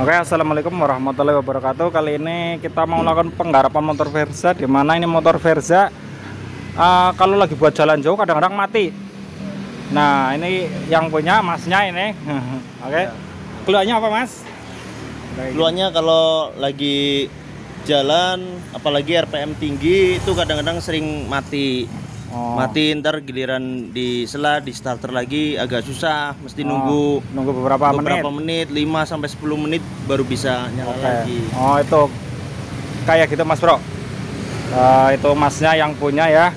Oke, assalamualaikum warahmatullahi wabarakatuh. Kali ini kita mau melakukan penggarapan motor Verza, di mana ini motor Verza kalau lagi buat jalan jauh kadang-kadang mati. Nah, ini yang punya masnya ini. Oke, keluarnya apa mas? Keluarnya kalau lagi jalan, apalagi RPM tinggi, itu kadang-kadang sering mati. Mati, ntar giliran di starter lagi agak susah, mesti nunggu beberapa menit, 5-10 menit baru bisa nyala lagi. Oh, itu kayak gitu mas bro. Itu masnya yang punya ya,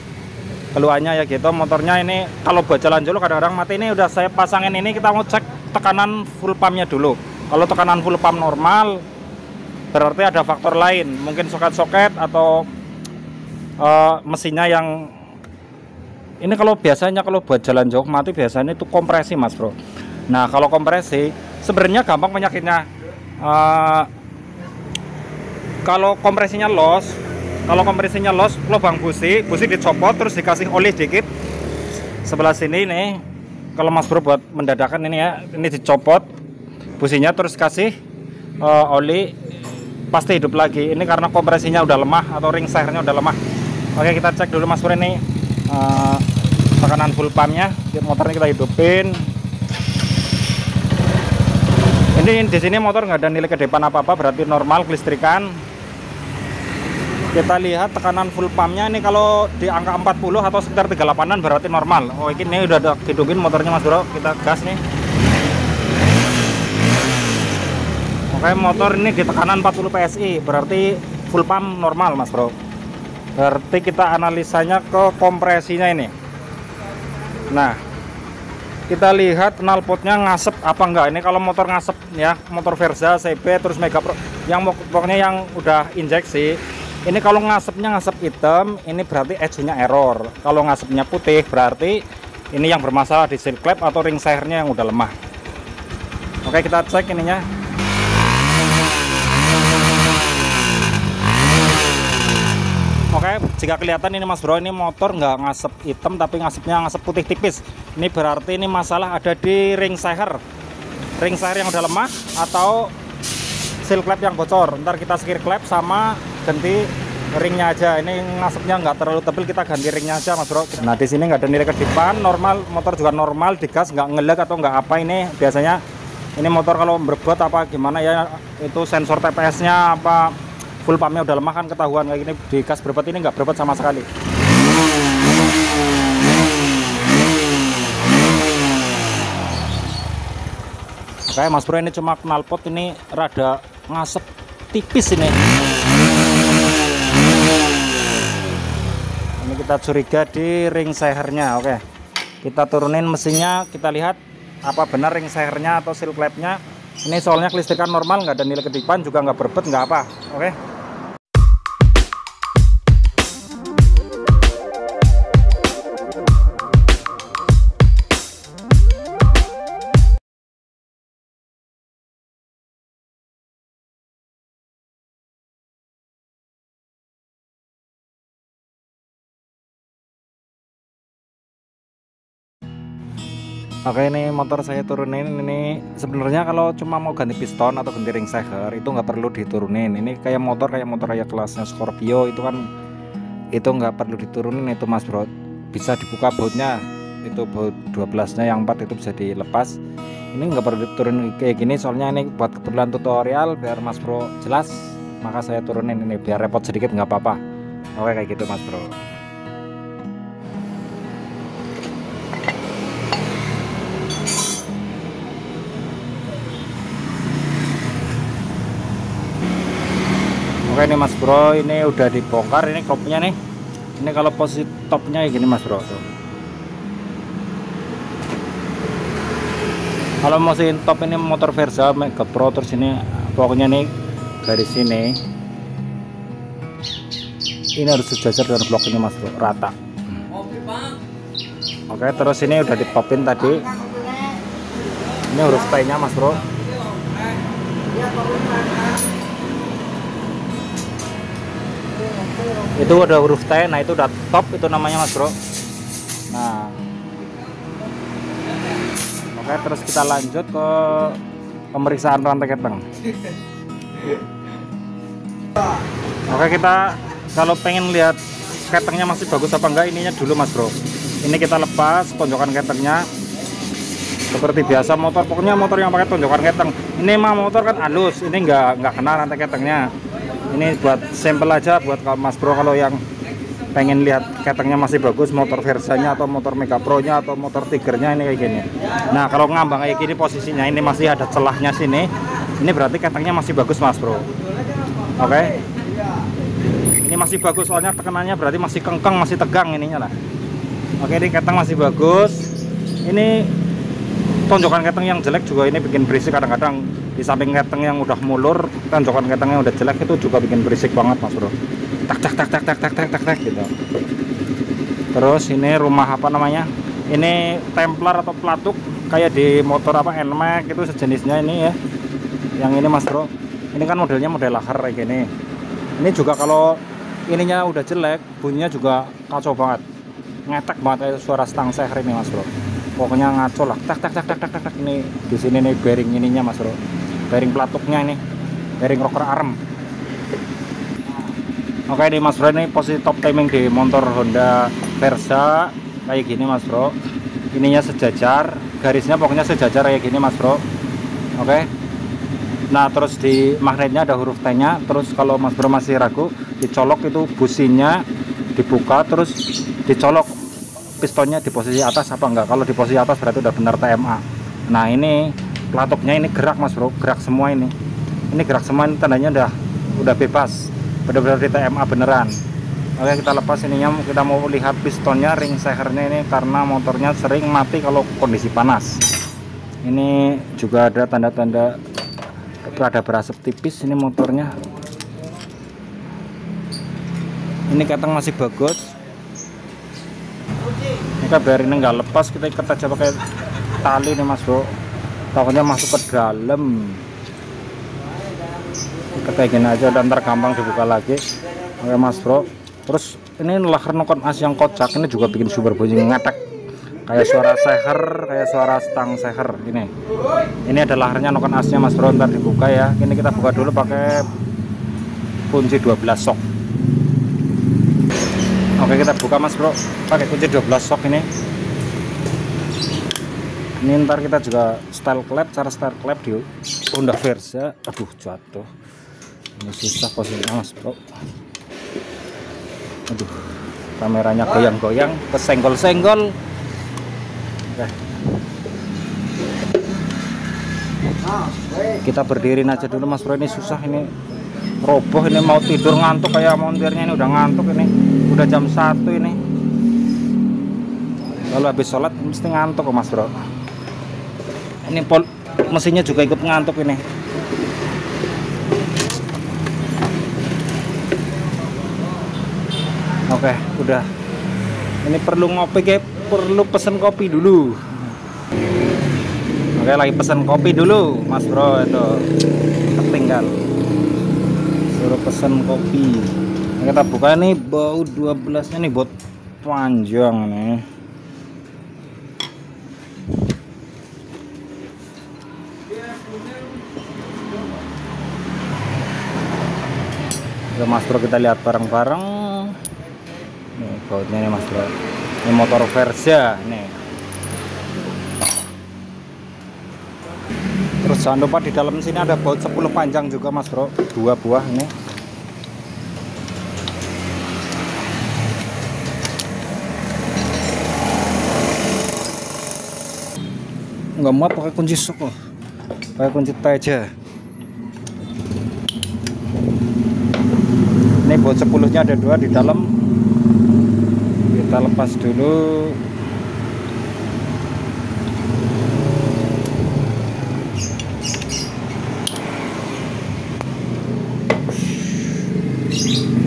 keluarnya ya gitu. Motornya ini kalau buat jalan jauh kadang-kadang mati. Ini udah saya pasangin, ini kita mau cek tekanan full pumpnya dulu. Kalau tekanan full pump normal berarti ada faktor lain, mungkin soket-soket atau mesinnya yang ini. Kalau biasanya kalau buat jalan jauh mati biasanya itu kompresi mas bro. Nah, kalau kompresi sebenarnya gampang penyakitnya. Kalau kompresinya los, lubang busi dicopot, terus dikasih oli dikit sebelah sini nih. Kalau mas bro buat mendadakan ini ya, ini dicopot businya, terus kasih oli, pasti hidup lagi. Ini karena kompresinya udah lemah atau ring sehernya udah lemah. Oke, kita cek dulu mas bro ini tekanan full pumpnya. Motornya kita hidupin. Ini di sini motor nggak ada nilai kedepan apa-apa, berarti normal kelistrikan. Kita lihat tekanan full pumpnya ini kalau di angka 40 atau sekitar 38an berarti normal. Oh, ini udah hidupin motornya mas bro. Kita gas nih. Oke, motor ini di tekanan 40 PSI berarti full pump normal mas bro. Berarti kita analisanya ke kompresinya ini. Nah, kita lihat knalpotnya ngasep apa enggak. Ini kalau motor ngasep ya, motor Verza, CB, terus Mega Pro, yang pokoknya yang udah injeksi. Ini kalau ngasepnya ngasep hitam, ini berarti ECU-nya error. Kalau ngasepnya putih berarti ini yang bermasalah di seal clamp atau ring sehernya yang udah lemah. Oke, kita cek ininya. Oke, jika kelihatan ini mas bro, ini motor nggak ngasep hitam tapi ngasepnya ngasep putih tipis. Ini berarti ini masalah ada di ring seher yang udah lemah atau seal clamp yang bocor. Ntar kita skir clamp sama ganti ringnya aja. Ini ngasepnya nggak terlalu tebal, kita ganti ringnya aja mas bro. Nah, di sini nggak ada nilai kedipan, normal, motor juga normal, digas nggak ngelag atau nggak apa. Ini biasanya ini motor kalau berbot apa gimana ya, itu sensor TPS-nya apa full pumpnya udah lemah kan ketahuan. Kayak gini di gas berbet ini nggak berbet sama sekali. Oke mas bro, ini cuma knalpot ini rada ngasep tipis ini. Ini kita curiga di ring sehernya. Oke, kita turunin mesinnya, kita lihat apa benar ring sehernya atau seal clamp-nya. Ini soalnya kelistrikan normal, nggak ada nilai kedipan, juga nggak berbet, nggak apa. Oke. Oke, ini motor saya turunin. Ini sebenarnya kalau cuma mau ganti piston atau ganti ring seher itu nggak perlu diturunin. Ini kayak motor kayak kelasnya Scorpio itu kan, itu nggak perlu diturunin itu mas bro. Bisa dibuka bautnya, itu baut 12-nya yang 4 itu bisa dilepas. Ini nggak perlu diturunin kayak gini, soalnya ini buat keperluan tutorial biar mas bro jelas, maka saya turunin ini biar repot sedikit nggak apa-apa. Oke, kayak gitu mas bro. Oke, ini mas bro, ini udah dibongkar ini kopnya nih. Ini kalau posisi topnya kayak gini mas bro tuh. Kalau mesin top ini motor Verza Mega Pro, terus ini pokoknya nih dari sini ini harus sejajar dengan blok ini mas bro, rata. Oke, terus ini udah dipopin tadi. Ini huruf T-nya mas bro. Itu udah huruf T, nah itu udah top, itu namanya mas bro. Nah, oke, terus kita lanjut ke pemeriksaan rantai keteng. Oke, kita kalau pengen lihat ketengnya masih bagus apa enggak, ininya dulu Mas Bro. Ini kita lepas tonjokan ketengnya seperti biasa motor, pokoknya motor yang pakai tonjokan keteng. Ini mah motor kan halus, ini nggak kena rantai ketengnya. Ini buat sampel aja buat Mas Bro kalau yang pengen lihat ketengnya masih bagus, motor Versanya atau motor Mega Pro-nya atau motor Tigernya, ini kayak gini. Nah, kalau ngambang kayak gini posisinya, ini masih ada celahnya sini, ini berarti ketengnya masih bagus Mas Bro. Oke, ini masih bagus soalnya tekanannya berarti masih kengkeng, masih tegang ininya lah. Oke, ini keteng masih bagus. Ini tonjokan keteng yang jelek juga ini bikin berisik kadang-kadang. Di samping keteng yang udah mulur, tonjokan keteng yang udah jelek itu juga bikin berisik banget Mas Bro. Tak tak tak tak tak tak tak tak tak gitu. Terus ini rumah apa namanya? Ini templar atau pelatuk kayak di motor apa NMAX itu sejenisnya ini ya. Yang ini Mas Bro. Ini kan modelnya model laher kayak gini. Ini juga kalau ininya udah jelek, bunyinya juga kacau banget. Ngetek banget kayak suara stang seher ini Mas Bro. Pokoknya ngaco lah. Tak tak tak tak tak tak, tak. Ini di sini nih bearing ininya Mas Bro. Bearing pelatuknya ini. Bearing rocker arm. Oke, ini Mas Bro, ini posisi top timing di motor Honda Versa kayak gini Mas Bro. Ininya sejajar, garisnya pokoknya sejajar kayak gini Mas Bro. Oke. Nah, terus di magnetnya ada huruf T-nya. Terus kalau Mas Bro masih ragu, dicolok itu businya dibuka, terus dicolok pistonnya di posisi atas apa enggak. Kalau di posisi atas berarti udah benar TMA. Nah, ini pelatuknya ini gerak Mas Bro, gerak semua ini. Ini gerak semua, ini tandanya udah bebas, benar-benar di TMA beneran. Oke, kita lepas ininya, kita mau lihat pistonnya, ring sehernya ini karena motornya sering mati kalau kondisi panas. Ini juga ada tanda-tanda ada berasap tipis ini motornya. Ini keteng masih bagus. Ini bearingnya nggak lepas, kita ikat aja pakai tali nih Mas Bro. Takutnya masuk ke dalam. Ikat kayak gini aja dan ntar gampang dibuka lagi. Oke Mas Bro. Terus ini laher nokon as yang kocak ini juga bikin super bunyi ngetek. Kayak suara seher, kayak suara stang seher ini. Ini ada laharnya nokon asnya Mas Bro, ntar dibuka ya. Ini kita buka dulu pakai kunci 12 sok. Oke, kita buka Mas Bro pakai kunci 12 sok ini. Ini ntar kita juga style clap, cara style clap di Honda Versa. Aduh, jatuh. Ini susah posisinya Mas Bro. Aduh, kameranya goyang-goyang, kesenggol-senggol. Oke. Kita berdiriin aja dulu Mas Bro, ini susah ini. Roboh ini, mau tidur ngantuk kayak montirnya ini udah ngantuk ini. Udah jam 1 ini. Kalau habis sholat mesti ngantuk Mas Bro. Ini mesinnya juga ikut ngantuk ini. Oke, udah. Ini perlu ngopi kayak perlu pesen kopi dulu. Oke, lagi pesen kopi dulu Mas Bro, itu ketinggal suruh pesen kopi. Nah, kita buka nih baut 12 nya nih, baut panjang nih. Oke Mas Bro, kita lihat bareng-bareng. Nih bautnya nih Mas Bro. Ini motor Versa nih. Terus jangan lupa di dalam sini ada baut 10 panjang juga Mas Bro, 2 buah ini. Nggak muat pakai kunci sok loh, pakai kunci T aja. Ini baut 10 nya ada 2 di dalam. Kita lepas dulu.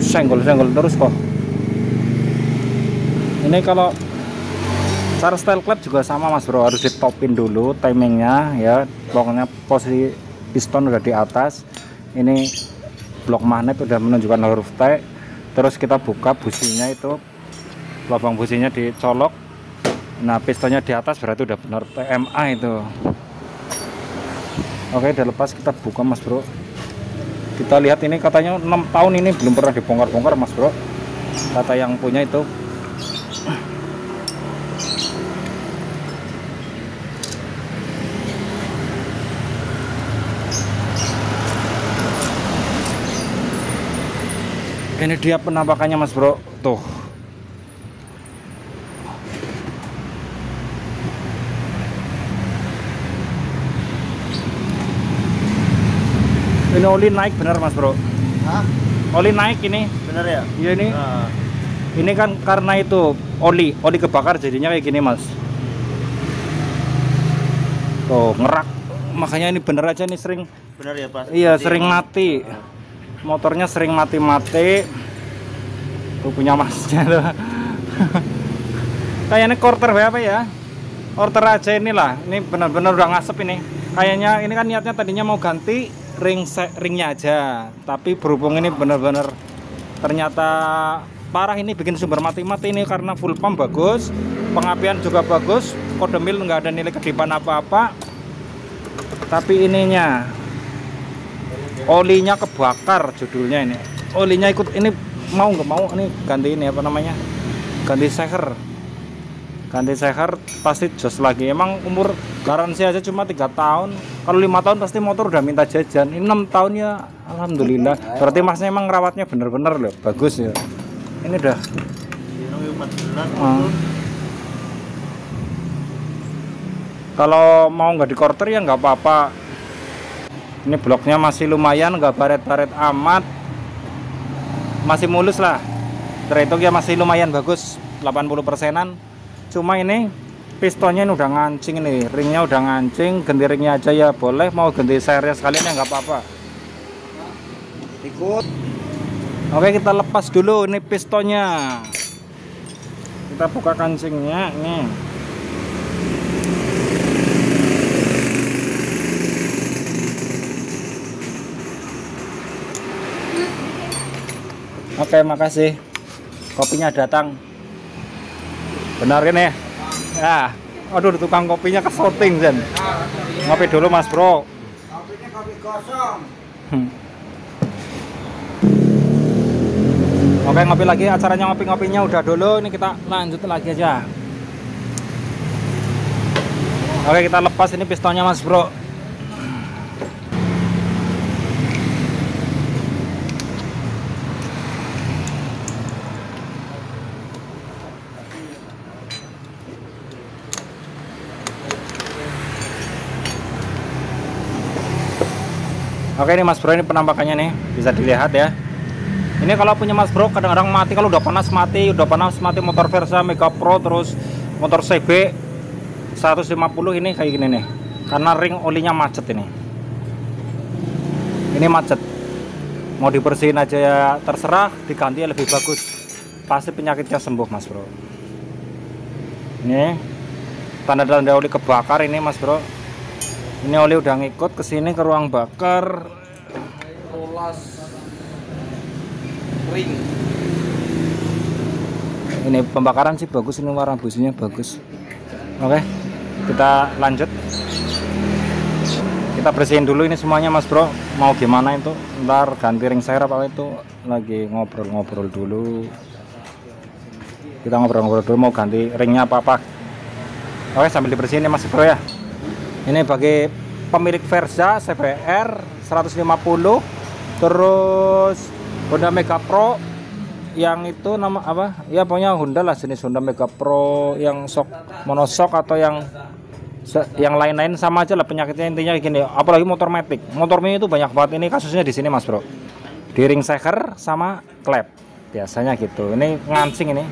Senggol-senggol terus kok. Ini kalau cara style clap juga sama Mas Bro, harus ditopin dulu timingnya ya. Pokoknya posisi piston udah di atas. Ini blok magnet udah menunjukkan huruf T. Terus kita buka businya, itu lubang businya dicolok. Nah, pistonnya di atas berarti udah benar TMA itu. Oke, udah lepas, kita buka Mas Bro. Kita lihat ini katanya 6 tahun ini belum pernah dibongkar-bongkar Mas Bro, kata yang punya itu. Ini dia penampakannya Mas Bro, tuh. Ini oli naik benar Mas Bro. Hah? Oli naik ini. Bener ya? Iya ini. Nah, Ini kan karena itu oli kebakar jadinya kayak gini Mas. Tuh ngerak. Makanya ini bener aja nih sering. bener ya Pak. Iya sering mati. Motornya sering mati-mati. Tuh punya Masnya tuh. Kayaknya quarter berapa ya? Quarter aja inilah. Ini benar-benar udah ngasep ini. Kayaknya ini kan niatnya tadinya mau ganti ringnya aja, tapi berhubung ini benar-benar ternyata parah, ini bikin sumber mati-mati ini karena full pump bagus, pengapian juga bagus, kode mil nggak ada nilai kedipan apa-apa, tapi ininya olinya kebakar judulnya ini. Olinya ikut ini, mau nggak mau ini ganti ini apa namanya, ganti seher. Ganti seher pasti jos lagi. Emang umur garansi aja cuma 3 tahun. Kalau 5 tahun pasti motor udah minta jajan. Ini 6 tahun ya alhamdulillah. Berarti Masnya emang rawatnya bener-bener loh, bagus ya. Ini udah kalau mau nggak di quarter ya nggak apa-apa. Ini bloknya masih lumayan, nggak baret-baret amat, masih mulus lah. Terhitung ya masih lumayan bagus, 80%-an. Cuma ini pistonnya ini udah ngancing, ini ringnya udah ngancing. Ganti ringnya aja ya boleh, mau ganti sernya sekalian ya nggak apa-apa. Ikut. Oke, kita lepas dulu ini pistonnya. Kita buka kancingnya nih. Oke, makasih. Kopinya datang. Benar kan ya? Ya. Aduh, tukang kopinya kesoting Zen. Ngopi dulu Mas Bro. Kopinya kopi kosong. Oke, ngopi lagi, acaranya ngopi-ngopinya udah dulu. Ini kita lanjut lagi aja. Oke, kita lepas ini pistonnya Mas Bro. Oke, ini Mas Bro, ini penampakannya nih, bisa dilihat ya. Ini kalau punya Mas Bro kadang-kadang mati, kalau udah panas mati, motor Versa Mega Pro, terus motor CB 150 ini kayak gini nih. Karena ring olinya macet ini. Ini macet. Mau dibersihin aja ya terserah, diganti lebih bagus. Pasti penyakitnya sembuh Mas Bro. Ini tanda-tanda oli kebakar ini Mas Bro. Ini oli udah ngikut ke sini ke ruang bakar. Rolas ring. Ini pembakaran sih bagus, ini warna businya bagus. Oke, kita lanjut. Kita bersihin dulu ini semuanya Mas Bro. Mau gimana itu? Ntar ganti ring seher apa itu? Lagi ngobrol-ngobrol dulu. Kita ngobrol-ngobrol dulu mau ganti ringnya apa-apa. Oke, sambil dibersihin ya Mas Bro ya. Ini bagi pemilik Versa CBR 150, terus Honda Mega Pro yang itu nama apa? Ya pokoknya Honda lah, jenis Honda Mega Pro yang monoshock atau yang lain-lain sama aja lah penyakitnya, intinya gini. Apalagi motor Matic, motor mini itu banyak banget ini kasusnya di sini Mas Bro. Di ring seher sama klep biasanya gitu. Ini ngancing ini.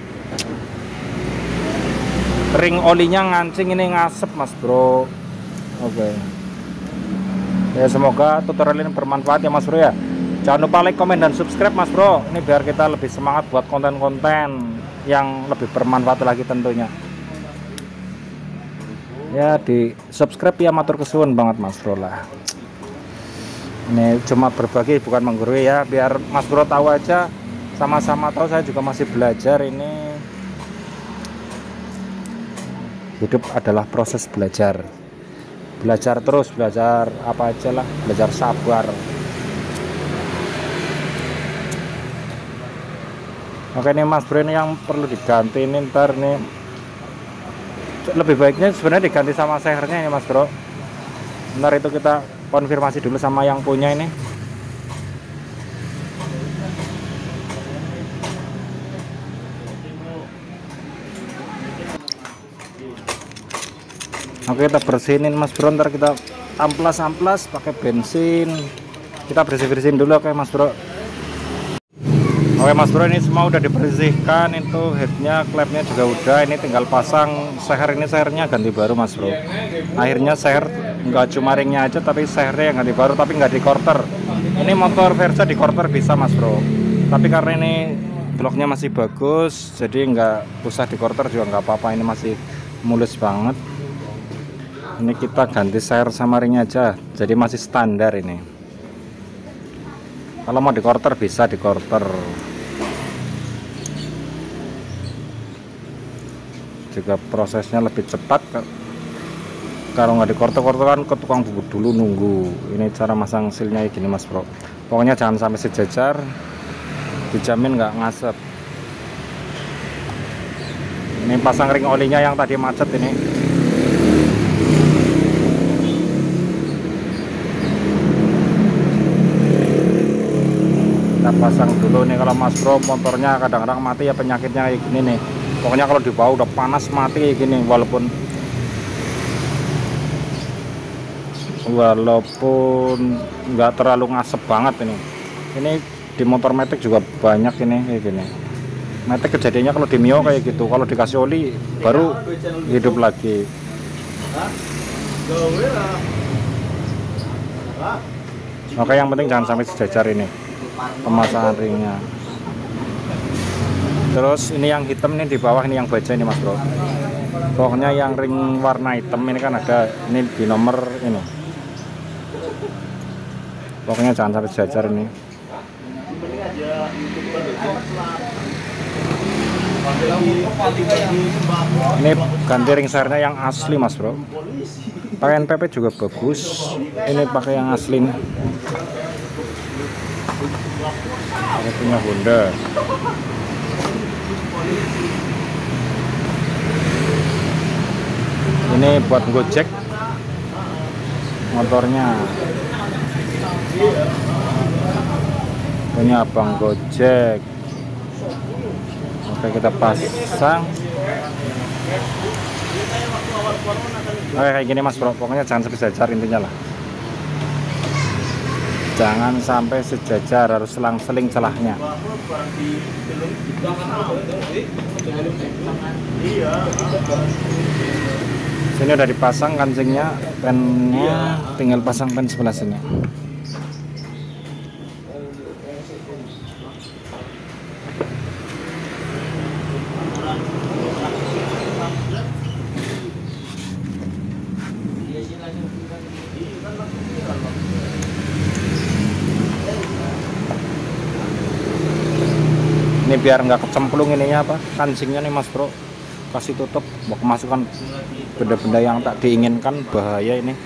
Ring olinya ngancing ini, ngasep Mas Bro. Oke. Ya semoga tutorial ini bermanfaat ya Mas Bro ya. Jangan lupa like, komen, dan subscribe Mas Bro. Ini biar kita lebih semangat buat konten-konten yang lebih bermanfaat lagi tentunya. Ya di subscribe ya, matur kesuwun banget Mas Bro lah. Ini cuma berbagi bukan menggurui ya, biar Mas Bro tahu aja, sama-sama tahu. Saya juga masih belajar ini. Hidup adalah proses belajar belajar terus, belajar apa aja lah, belajar sabar. Oke nih Mas Bro, ini yang perlu diganti ini ntar nih, lebih baiknya sebenarnya diganti sama sehernya ini Mas Bro. Ntar itu kita konfirmasi dulu sama yang punya ini. Oke, kita bersinin Mas Bro, ntar kita amplas pakai bensin. Kita bersihin dulu, oke Mas Bro. Oke Mas Bro, ini semua udah dibersihkan, itu headnya, klepnya juga udah, ini tinggal pasang seher. Ini sehernya ganti baru Mas Bro. Akhirnya seher nggak cuma ringnya aja, tapi sehernya yang ganti baru, tapi nggak di quarter. Ini motor Versa di quarter bisa Mas Bro, tapi karena ini bloknya masih bagus, jadi nggak usah di quarter juga nggak apa-apa. Ini masih mulus banget. Ini kita ganti seher sama ringnya aja, jadi masih standar ini. Kalau mau di quarter bisa di quarter. Juga prosesnya lebih cepat. Kalau nggak di quarter kan ke tukang bubut dulu nunggu. Ini cara masang sealnya gini Mas Bro. Pokoknya jangan sampai sejajar, dijamin nggak ngasep. Ini pasang ring olinya yang tadi macet ini. Kita pasang dulu nih. Kalau Mas Bro motornya kadang-kadang mati ya, penyakitnya kayak gini nih. Pokoknya kalau di bawah udah panas mati kayak gini, walaupun nggak terlalu ngasep banget ini. Ini di motor Matic juga banyak ini kayak gini. Matic kejadiannya kalau di Mio kayak gitu, kalau dikasih oli baru hidup lagi. Oke, yang penting jangan sampai sejajar ini pemasangan ringnya. Terus ini yang hitam nih di bawah, ini yang baja ini Mas Bro. Pokoknya yang ring warna hitam ini kan ada ini di nomor ini. Pokoknya jangan sampai sejajar ini. Ini ganti ring sehernya yang asli Mas Bro. Pakai NPP juga bagus. Ini pakai yang asli nih. Ini punya Honda. Ini buat Gojek motornya, punya abang Gojek. Oke, kita pasang. Oke, kayak gini Mas Bro. Pokoknya jangan sampai sejajar intinya lah. Jangan sampai sejajar, harus selang-seling celahnya. Sini udah dipasang kancingnya, pennya tinggal pasang pen sebelah sini. Ini biar nggak kecemplung ininya apa kancingnya nih Mas Bro, kasih tutup, mau kemasukan benda-benda yang tak diinginkan, bahaya ini.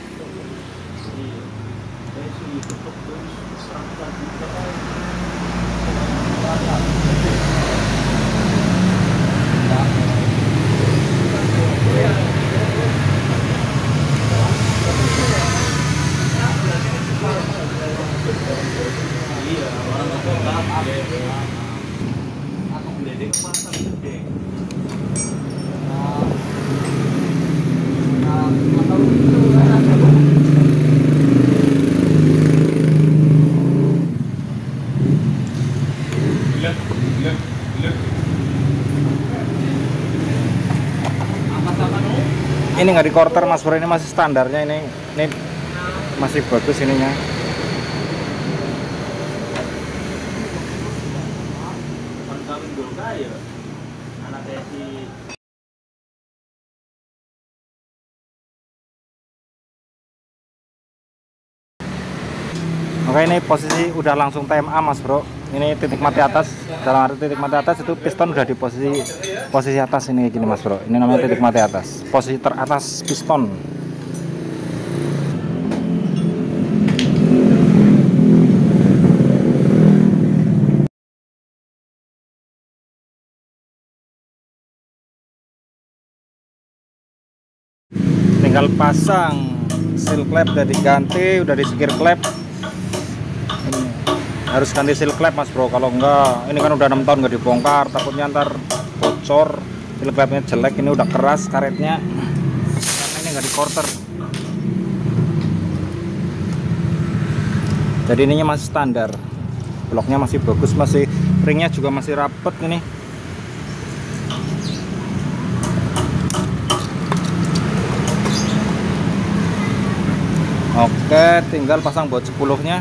Ini nggak di quarter Mas Bro, ini masih standarnya ini masih bagus ininya. Oke, ini posisi udah langsung TMA Mas Bro. Ini titik mati atas, dalam arti titik mati atas itu piston udah di posisi atas ini gini Mas Bro. Ini namanya titik mati atas, posisi teratas piston. tinggal pasang seal klep, udah diganti, udah di sekir klep. Ini harus ganti seal klep mas bro, kalau enggak ini kan udah 6 tahun nggak dibongkar, takutnya ntar bocor. Seal klepnya jelek, ini udah keras karetnya karena ini nggak di quarter. Jadi ininya masih standar, bloknya masih bagus, masih ringnya juga masih rapet ini. Oke, tinggal pasang baut 10-nya.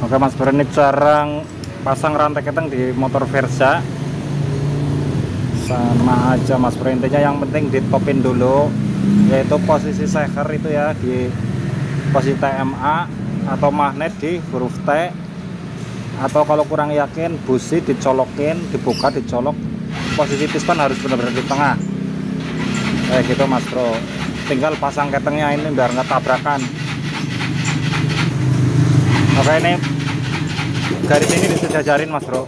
Oke mas bro, ini cara pasang rantai keteng di motor Versa sama aja mas bro, intinya yang penting ditopin dulu, yaitu posisi seher itu ya di posisi TMA atau magnet di huruf T, atau kalau kurang yakin busi dicolokin, dibuka dicolok, posisi piston harus benar-benar di tengah kayak gitu mas bro. Tinggal pasang ketengnya ini biar nggak tabrakan. Oke, ini garis ini disejajarin mas bro.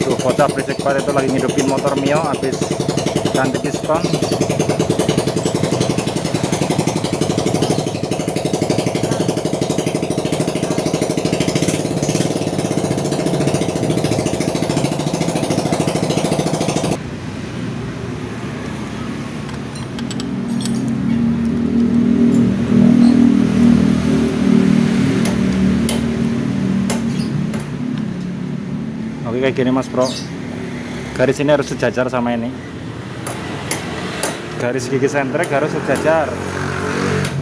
Tuh bocah berisik banget itu lagi ngidupin motor Mio habis ganti piston. Oke, kayak gini mas bro, garis ini harus sejajar sama ini, garis gigi sentrek harus sejajar.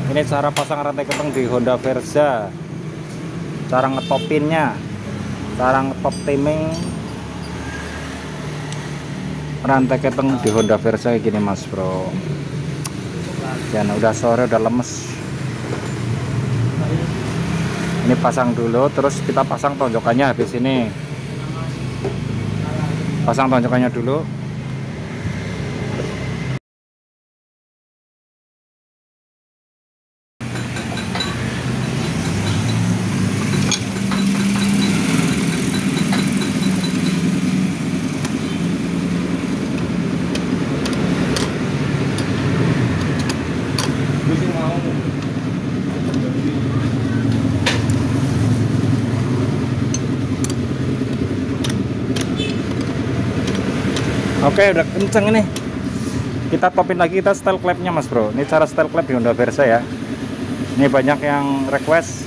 Ini cara pasang rantai keteng di Honda Versa, cara ngetopinnya, cara ngetop timing rantai keteng di Honda Versa kayak gini mas bro. Dan udah sore, udah lemes. Ini pasang dulu, terus kita pasang tonjokannya habis ini. Pasang tonjokannya dulu. Oke, udah kenceng ini. Kita topin lagi, kita setel klepnya mas bro. Ini cara setel klep di Honda Versa ya. Ini banyak yang request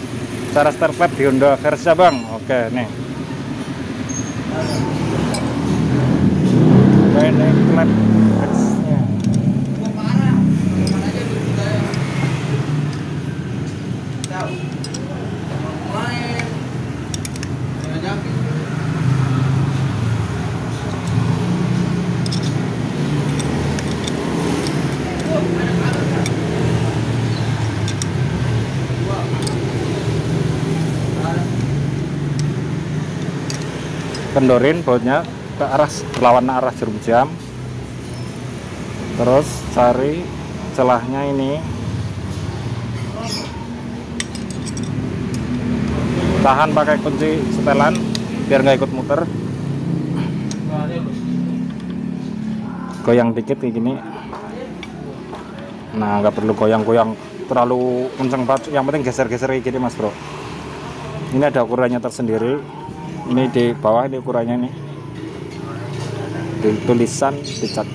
cara setel klep di Honda Versa bang. Oke, nih. Ini klep Versa-nya. Kendorin bautnya ke arah berlawan arah jarum jam, terus cari celahnya ini, tahan pakai kunci setelan biar nggak ikut muter, goyang dikit kayak gini. Nah, nggak perlu goyang-goyang terlalu kenceng banget, yang penting geser-geser kayak gini mas bro. Ini ada ukurannya tersendiri. Ini di bawah, ini ukurannya nih, di tulisan dicat.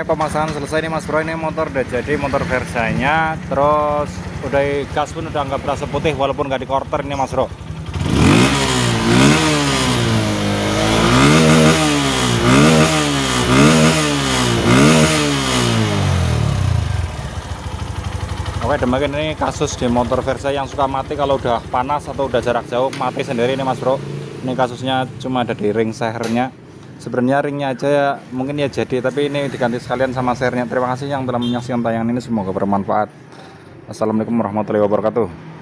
pemasangan selesai nih Mas Bro. Ini motor udah jadi, motor Versanya. Terus udah gas pun udah nggak berasa putih walaupun nggak di quarter ini Mas Bro. Oke, demikian ini kasus di motor Versa yang suka mati kalau udah panas atau udah jarak jauh, mati sendiri ini Mas Bro. Ini kasusnya cuma ada di ring sehernya. Sebenarnya ringnya aja ya, mungkin ya jadi, tapi ini diganti sekalian sama sehernya. Terima kasih yang telah menyaksikan tayangan ini, semoga bermanfaat. Assalamualaikum warahmatullahi wabarakatuh.